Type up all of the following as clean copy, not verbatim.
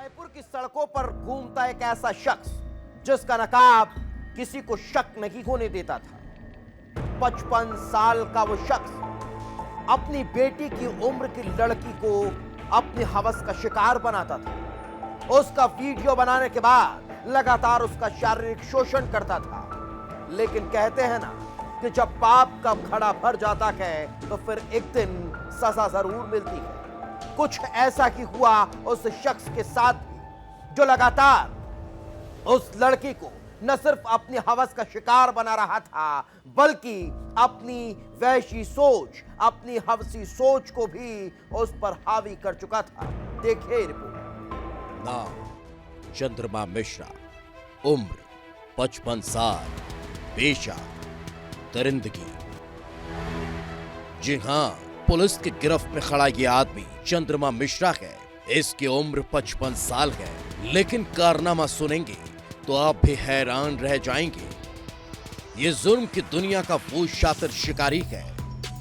रायपुर की सड़कों पर घूमता एक ऐसा शख्स जिसका नकाब किसी को शक नहीं होने देता था। 55 साल का वो शख्स अपनी बेटी की उम्र की लड़की को अपनी हवस का शिकार बनाता था। उसका वीडियो बनाने के बाद लगातार उसका शारीरिक शोषण करता था। लेकिन कहते हैं ना कि जब पाप का घड़ा भर जाता है तो फिर एक दिन सजा जरूर मिलती है। कुछ ऐसा ही हुआ उस शख्स के साथ भी, जो लगातार उस लड़की को न सिर्फ अपनी हवस का शिकार बना रहा था, बल्कि अपनी वैशी सोच, अपनी हवसी सोच को भी उस पर हावी कर चुका था। देखिए रिपोर्ट। नाम चंद्रमा मिश्रा, उम्र 55 साल, पेशा दरिंदगी। जी हां, पुलिस की गिरफ्त में खड़ा ये आदमी चंद्रमा मिश्रा है। इसकी उम्र 55 साल है, लेकिन कारनामा सुनेंगे तो आप भी हैरान रह जाएंगे। ये जुर्म की दुनिया का वो शातिर शिकारी है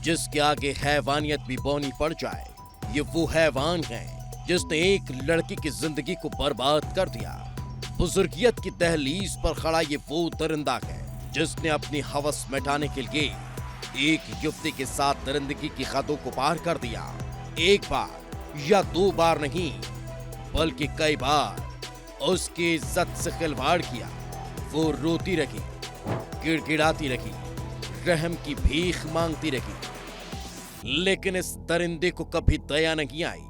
जिसके आगे हैवानियत भी बौनी पड़ जाए। ये वो हैवान है जिसने एक लड़की की जिंदगी को बर्बाद कर दिया। बुजुर्गियत की दहलीज पर खड़ा ये वो दरिंदा है जिसने अपनी हवस मिटाने के लिए एक युवती के साथ दरिंदगी की हदों को पार कर दिया। एक बार या दो बार नहीं, बल्कि कई बार उसकी इज्जत से खिलवाड़ किया। वो रोती रही, गिड़गिड़ाती रही, रहम की भीख मांगती रही, लेकिन इस दरिंदे को कभी दया नहीं आई।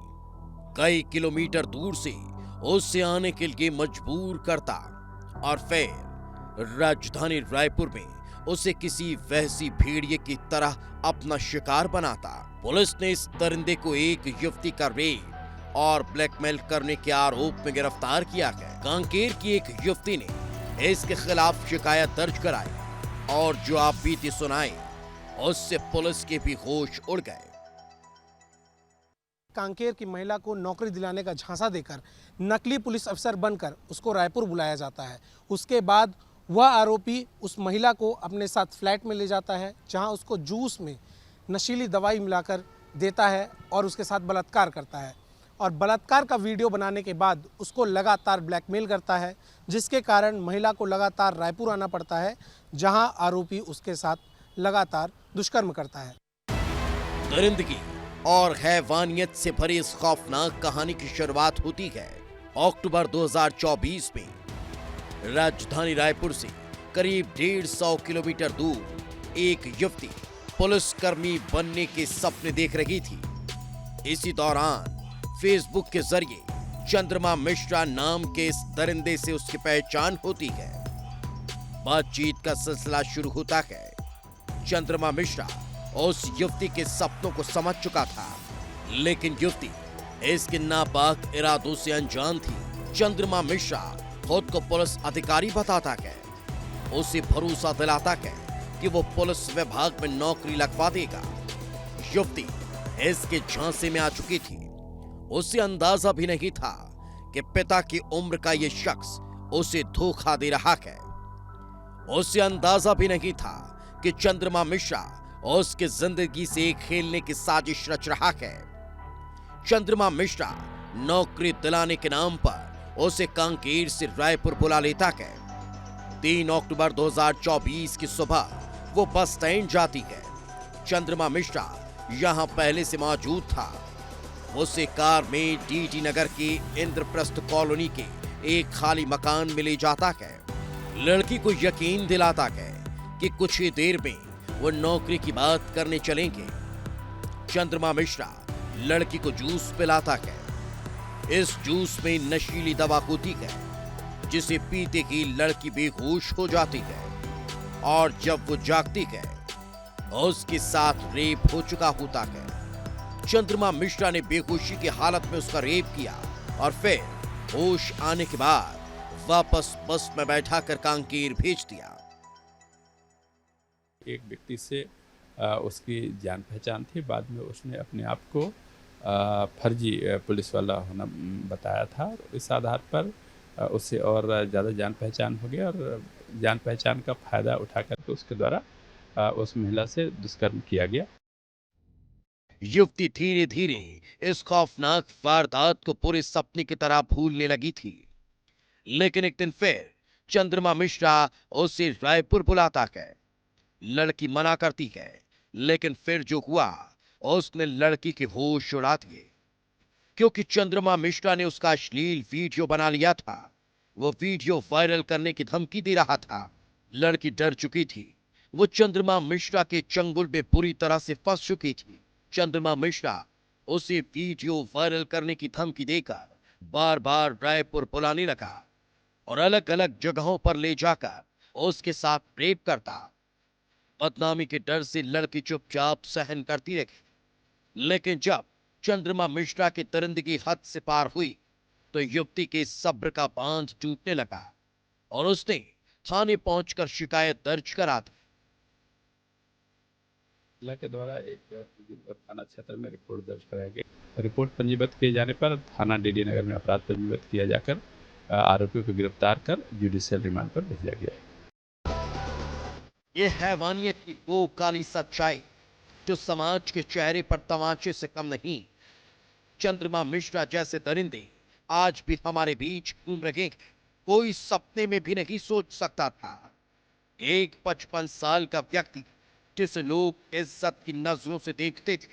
कई किलोमीटर दूर से उससे आने के लिए मजबूर करता और फिर राजधानी रायपुर में उसे किसी वहसी भेड़िए की तरह अपना शिकार बनाता। पुलिस ने इस दरिंदे को एक युवती का रेप और ब्लैकमेल करने के आरोप में गिरफ्तार किया है। कांकेर की एक युवती ने इसके खिलाफ शिकायत दर्ज कराई और जो आप बीती सुनाई, उससे पुलिस के भी होश उड़ गए। कांकेर की महिला को नौकरी दिलाने का झांसा देकर नकली पुलिस अफसर बनकर उसको रायपुर बुलाया जाता है। उसके बाद वह आरोपी उस महिला को अपने साथ फ्लैट में ले जाता है, जहां उसको जूस में नशीली दवाई मिलाकर देता है और उसके साथ बलात्कार करता है। और बलात्कार का वीडियो बनाने के बाद उसको लगातार ब्लैकमेल करता है, जिसके कारण महिला को लगातार रायपुर आना पड़ता है, जहां आरोपी उसके साथ लगातार दुष्कर्म करता है। दरिंदगी और हैवानियत से भरी इस खौफनाक कहानी की शुरुआत होती है अक्टूबर 2024 में। राजधानी रायपुर से करीब 150 किलोमीटर दूर एक युवती पुलिसकर्मी बनने के सपने देख रही थी। इसी दौरान फेसबुक के जरिए चंद्रमा मिश्रा नाम के इस दरिंदे से उसकी पहचान होती है। बातचीत का सिलसिला शुरू होता है। चंद्रमा मिश्रा उस युवती के सपनों को समझ चुका था, लेकिन युवती इसके नापाक इरादों से अनजान थी। चंद्रमा मिश्रा खुद को पुलिस अधिकारी बताता है, उसे भरोसा दिलाता है कि वो पुलिस विभाग में नौकरी लगवा देगा। युवती इसके झांसे में आ चुकी थी। उसे अंदाजा भी नहीं था कि पिता की उम्र का ये शख्स उसे धोखा दे रहा है। उसे अंदाजा भी नहीं था कि चंद्रमा मिश्रा उसकी जिंदगी से खेलने की साजिश रच रहा है। चंद्रमा मिश्रा नौकरी दिलाने के नाम पर उसे कांकेर से रायपुर बुला लेता है। 3 अक्टूबर 2024 की सुबह वो बस स्टैंड जाती है। चंद्रमा मिश्रा यहां पहले से मौजूद था। उसे कार में डीटी नगर के इंद्रप्रस्थ कॉलोनी के एक खाली मकान में ले जाता है। लड़की को यकीन दिलाता है कि कुछ ही देर में वो नौकरी की बात करने चलेंगे। चंद्रमा मिश्रा लड़की को जूस पिलाता है। इस जूस में नशीली दवा होती है, जिसे पीते ही लड़की बेहोश हो जाती है और जब वो जागती है उसके साथ रेप हो चुका होता है। चंद्रमा मिश्रा ने बेहोशी की हालत में उसका रेप किया और फिर होश आने के बाद वापस बस में बैठाकर कांकेर भेज दिया। एक व्यक्ति से उसकी जान पहचान थी। बाद में उसने अपने आप को फर्जी पुलिस वाला होना बताया था। इस आधार पर उससे और ज़्यादा जान पहचान हो गया और जान पहचान का फ़ायदा उठा करके उसके द्वारा उस महिला से दुष्कर्म किया गया। युवती धीरे धीरे इस खौफनाक वारदात को पूरे सपने की तरह भूलने लगी थी। लेकिन एक दिन फिर चंद्रमा मिश्रा उसे रायपुर बुलाता है। लड़की मना करती है, लेकिन फिर जो हुआ उसने लड़की के होश उड़ा दिए, क्योंकि चंद्रमा मिश्रा ने उसका अश्लील वीडियो बना लिया था। वो वीडियो वायरल करने की धमकी दे रहा था। लड़की डर चुकी थी। वो चंद्रमा मिश्रा के चंगुल में बुरी तरह से फंस चुकी थी। चंद्रमा मिश्रा उसे वीडियो वायरल करने की धमकी देकर बार बार रायपुर बुलाने लगा और अलग अलग जगहों पर ले जाकर उसके साथ रेप करता। बदनामी के डर से लड़की चुपचाप सहन करती रही। लेकिन जब चंद्रमा मिश्रा की दरिंदगी हद से पार हुई तो युवती के सब्र का बांध टूटने लगा और उसने थाने पहुंचकर शिकायत दर्ज करा दी। जिला के द्वारा एक थाना क्षेत्र में रिपोर्ट दर्ज कराई गई। रिपोर्ट पंजीबद्ध किए जाने पर थाना डीडी नगर में अपराध पंजीबद्ध किया जाकर आरोपियों को गिरफ्तार कर जुडिशियल रिमांड पर भेजा गया है। ये हैवानियत की वो काली सच्चाई जो समाज के चेहरे पर तमाचे से कम नहीं। चंद्रमा मिश्रा जैसे दरिंदे आज भी हमारे बीच घूम रहे हैं। कोई सपने में भी नहीं सोच सकता था एक 55 साल का व्यक्ति जिसे लोग इज्जत की नजरों से देखते थे,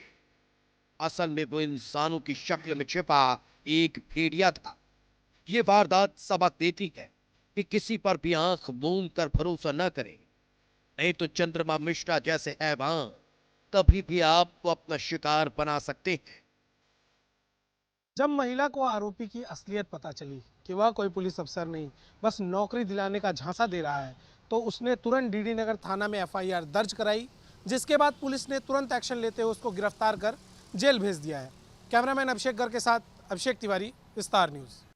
असल में वो इंसानों की शक्ल में छिपा एक भेड़िया था। ये वारदात सबक देती है कि किसी पर भी आंख मूंद कर भरोसा न करें, नहीं तो चंद्रमा मिश्रा जैसे हैवान कभी भी आपको अपना शिकार बना सकते हैं। जब महिला को आरोपी की असलियत पता चली कि वह कोई पुलिस अफसर नहीं, बस नौकरी दिलाने का झांसा दे रहा है, तो उसने तुरंत डीडी नगर थाना में एफआईआर दर्ज कराई, जिसके बाद पुलिस ने तुरंत एक्शन लेते हुए उसको गिरफ्तार कर जेल भेज दिया है। कैमरामैन अभिषेक गर्ग के साथ अभिषेक तिवारी, विस्तार न्यूज़।